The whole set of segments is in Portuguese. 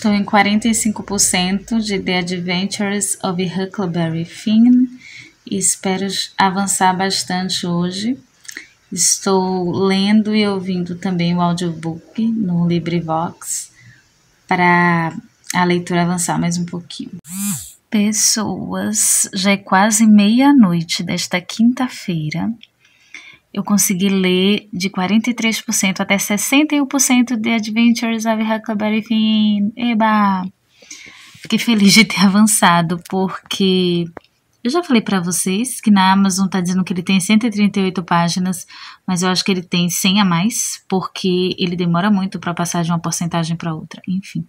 Estou em 45% de The Adventures of Huckleberry Finn e espero avançar bastante hoje. Estou lendo e ouvindo também o audiobook no LibriVox para a leitura avançar mais um pouquinho. Pessoas, já é quase meia-noite desta quinta-feira. Eu consegui ler de 43% até 61% de Adventures of Huckleberry Finn. Eba! Fiquei feliz de ter avançado, porque eu já falei para vocês que na Amazon tá dizendo que ele tem 138 páginas, mas eu acho que ele tem 100 a mais, porque ele demora muito para passar de uma porcentagem para outra. Enfim.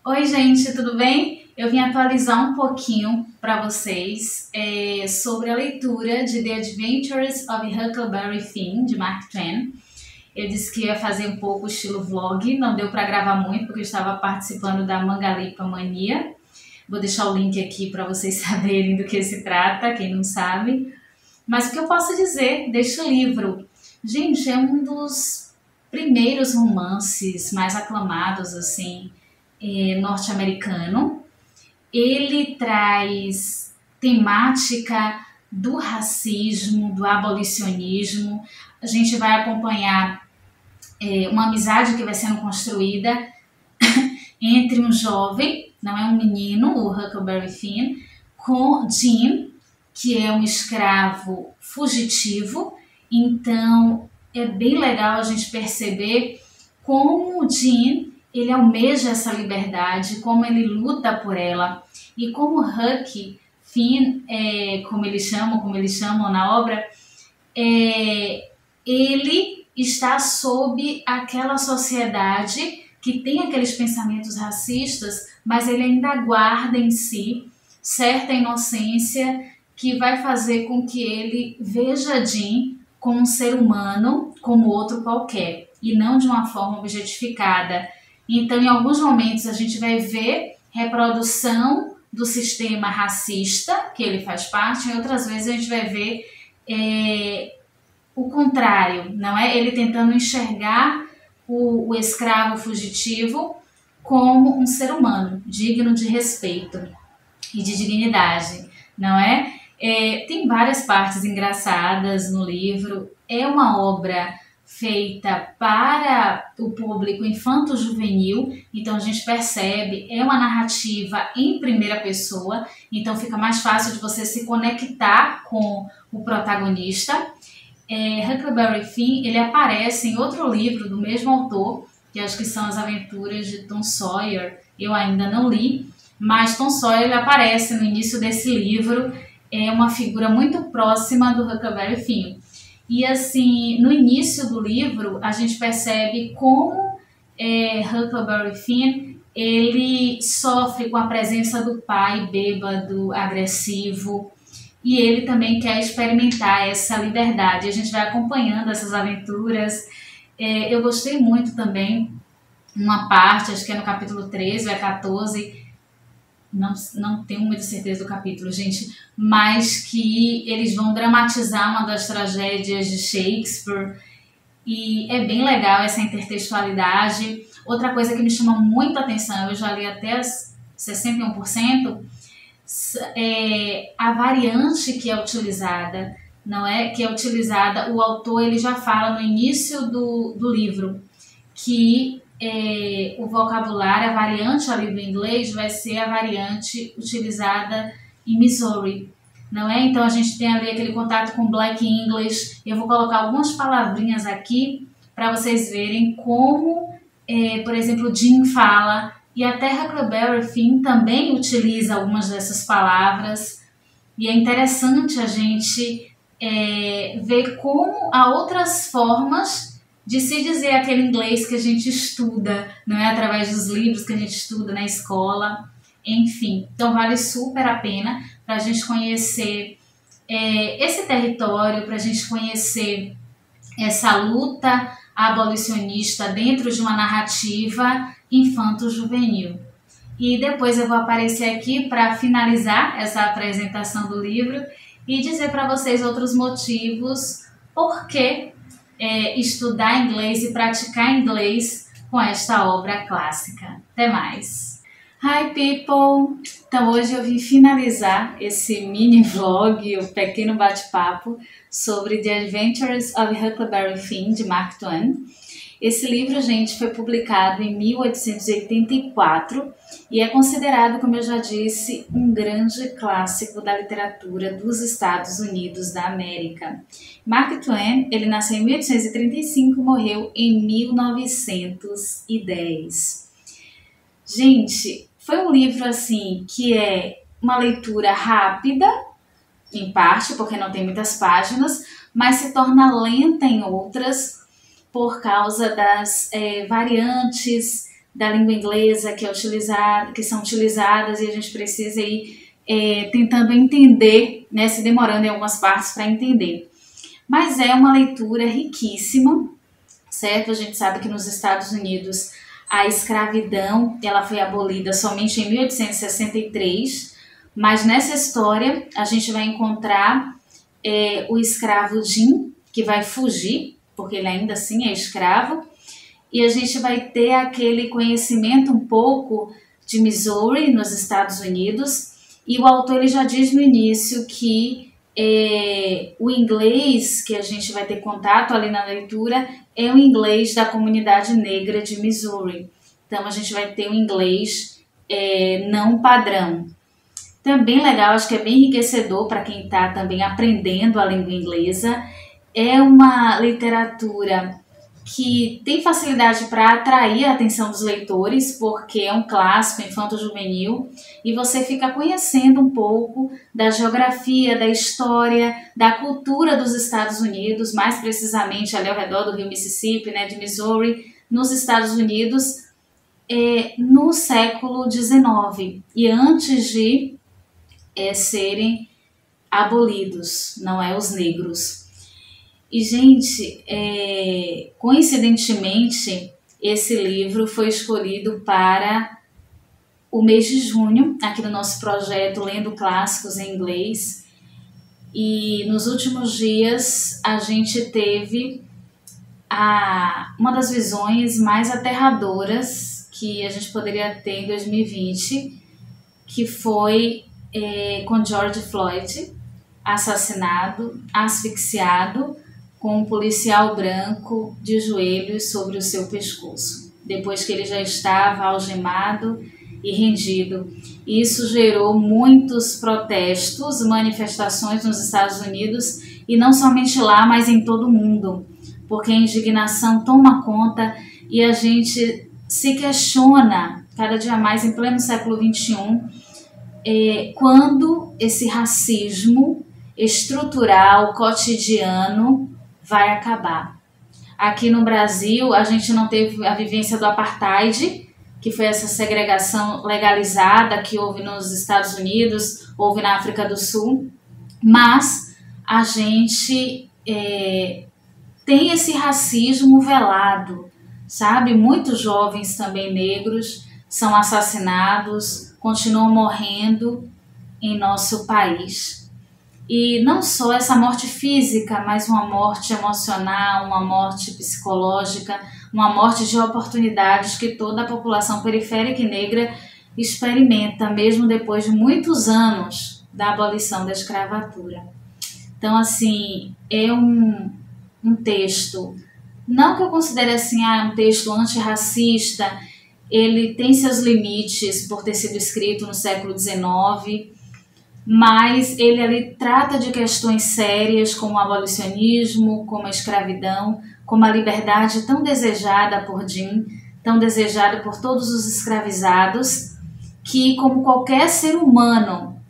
Oi, gente, tudo bem? Eu vim atualizar um pouquinho para vocês sobre a leitura de The Adventures of Huckleberry Finn, de Mark Twain. Eu disse que ia fazer um pouco estilo vlog, não deu para gravar muito porque eu estava participando da Mangalipa Mania. Vou deixar o link aqui para vocês saberem do que se trata, quem não sabe. Mas o que eu posso dizer deste livro? Gente, é um dos primeiros romances mais aclamados, assim, norte-americano. Ele traz temática do racismo, do abolicionismo. A gente vai acompanhar uma amizade que vai sendo construída entre um jovem, não é um menino, o Huckleberry Finn, com Jim, que é um escravo fugitivo. Então é bem legal a gente perceber como o Jim ele almeja essa liberdade, como ele luta por ela, e como Huck Finn, como eles chamam na obra, ele está sob aquela sociedade que tem aqueles pensamentos racistas, mas ele ainda guarda em si certa inocência que vai fazer com que ele veja Jim como um ser humano, como outro qualquer, e não de uma forma objetificada. Então, em alguns momentos, a gente vai ver reprodução do sistema racista, que ele faz parte, em outras vezes a gente vai ver o contrário, não é? Ele tentando enxergar o escravo fugitivo como um ser humano, digno de respeito e de dignidade, não é? Tem várias partes engraçadas no livro, é uma obra feita para o público infanto-juvenil, então a gente percebe, é uma narrativa em primeira pessoa, então fica mais fácil de você se conectar com o protagonista. Huckleberry Finn, ele aparece em outro livro do mesmo autor, que acho que são As Aventuras de Tom Sawyer, eu ainda não li, mas Tom Sawyer ele aparece no início desse livro, é uma figura muito próxima do Huckleberry Finn. E assim, no início do livro, a gente percebe como Huckleberry Finn ele sofre com a presença do pai bêbado, agressivo, e ele também quer experimentar essa liberdade. A gente vai acompanhando essas aventuras. Eu gostei muito também, uma parte, acho que é no capítulo 13 ou 14, não tenho muita certeza do capítulo, gente, mas que eles vão dramatizar uma das tragédias de Shakespeare e é bem legal essa intertextualidade. Outra coisa que me chama muito a atenção, eu já li até 61%, a variante que é utilizada, não é? Que é utilizada, o autor ele já fala no início do livro que o vocabulário, a variante ali do inglês vai ser a variante utilizada em Missouri, não é? Então a gente tem ali aquele contato com Black English. Eu vou colocar algumas palavrinhas aqui para vocês verem como, por exemplo, Jim fala, e até Huckleberry Finn também utiliza algumas dessas palavras, e é interessante a gente ver como há outras formas de se dizer aquele inglês que a gente estuda, não é? Através dos livros que a gente estuda na escola, enfim. Então vale super a pena para a gente conhecer esse território, para a gente conhecer essa luta abolicionista dentro de uma narrativa infanto-juvenil. E depois eu vou aparecer aqui para finalizar essa apresentação do livro e dizer para vocês outros motivos por que estudar inglês e praticar inglês com esta obra clássica. Até mais! Hi people! Então hoje eu vim finalizar esse mini vlog, o pequeno bate-papo sobre The Adventures of Huckleberry Finn, de Mark Twain. Esse livro, gente, foi publicado em 1884 e é considerado, como eu já disse, um grande clássico da literatura dos Estados Unidos da América. Mark Twain, ele nasceu em 1835 e morreu em 1910. Gente, foi um livro assim que é uma leitura rápida, em parte, porque não tem muitas páginas, mas se torna lenta em outras, por causa das variantes da língua inglesa que são utilizadas, e a gente precisa ir tentando entender, né, se demorando em algumas partes para entender. Mas é uma leitura riquíssima, certo? A gente sabe que nos Estados Unidos a escravidão ela foi abolida somente em 1863, mas nessa história a gente vai encontrar o escravo Jim, que vai fugir, porque ele ainda assim é escravo, e a gente vai ter aquele conhecimento um pouco de Missouri, nos Estados Unidos, e o autor ele já diz no início que o inglês que a gente vai ter contato ali na leitura é o inglês da comunidade negra de Missouri. Então a gente vai ter um inglês não padrão. Então é bem legal, acho que é bem enriquecedor para quem está também aprendendo a língua inglesa. É uma literatura que tem facilidade para atrair a atenção dos leitores, porque é um clássico infanto-juvenil, e você fica conhecendo um pouco da geografia, da história, da cultura dos Estados Unidos, mais precisamente ali ao redor do rio Mississippi, né, de Missouri, nos Estados Unidos, no século XIX, e antes de serem abolidos, não é, os negros. E, gente, coincidentemente, esse livro foi escolhido para o mês de junho, aqui no nosso projeto Lendo Clássicos em Inglês. E nos últimos dias a gente teve uma das visões mais aterradoras que a gente poderia ter em 2020, que foi com George Floyd, assassinado, asfixiado, com um policial branco de joelhos sobre o seu pescoço, depois que ele já estava algemado e rendido. Isso gerou muitos protestos, manifestações nos Estados Unidos, e não somente lá, mas em todo o mundo, porque a indignação toma conta e a gente se questiona cada dia mais, em pleno século XXI, quando esse racismo estrutural, cotidiano, vai acabar. Aqui no Brasil, a gente não teve a vivência do apartheid, que foi essa segregação legalizada que houve nos Estados Unidos, houve na África do Sul, mas a gente tem esse racismo velado, sabe? Muitos jovens também negros são assassinados, continuam morrendo em nosso país. E não só essa morte física, mas uma morte emocional, uma morte psicológica, uma morte de oportunidades que toda a população periférica e negra experimenta, mesmo depois de muitos anos da abolição da escravatura. Então, assim, é um texto, não que eu considere assim, um texto antirracista, ele tem seus limites por ter sido escrito no século XIX, mas ele ali trata de questões sérias como o abolicionismo, como a escravidão, como a liberdade tão desejada por Jim, tão desejada por todos os escravizados, que como qualquer ser humano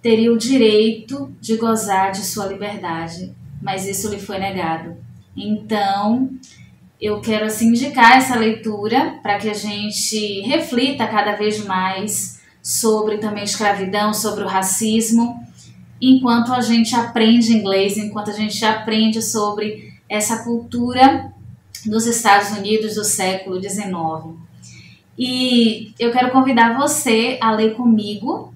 teria o direito de gozar de sua liberdade, mas isso lhe foi negado. Então, eu quero assim indicar essa leitura para que a gente reflita cada vez mais sobre também a escravidão, sobre o racismo, enquanto a gente aprende inglês, enquanto a gente aprende sobre essa cultura dos Estados Unidos do século XIX. E eu quero convidar você a ler comigo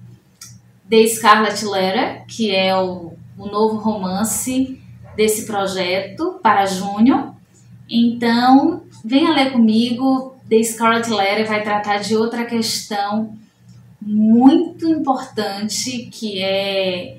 The Scarlet Letter, que é o novo romance desse projeto para junho. Então, venha ler comigo, The Scarlet Letter vai tratar de outra questão muito importante, que é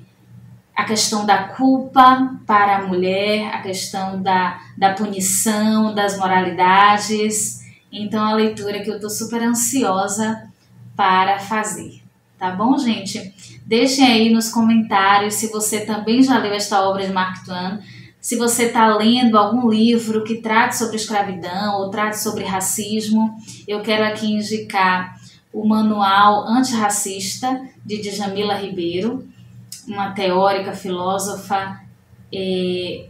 a questão da culpa para a mulher, a questão da punição, das moralidades. Então, a leitura que eu estou super ansiosa para fazer. Tá bom, gente? Deixem aí nos comentários se você também já leu esta obra de Mark Twain, se você está lendo algum livro que trate sobre escravidão ou trate sobre racismo. Eu quero aqui indicar o Manual Antirracista, de Djamila Ribeiro, uma teórica, filósofa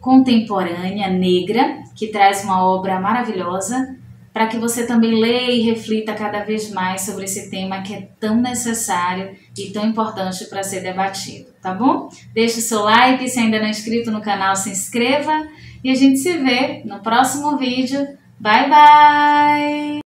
contemporânea, negra, que traz uma obra maravilhosa, para que você também leia e reflita cada vez mais sobre esse tema que é tão necessário e tão importante para ser debatido, tá bom? Deixe o seu like, se ainda não é inscrito no canal, se inscreva e a gente se vê no próximo vídeo. Bye, bye!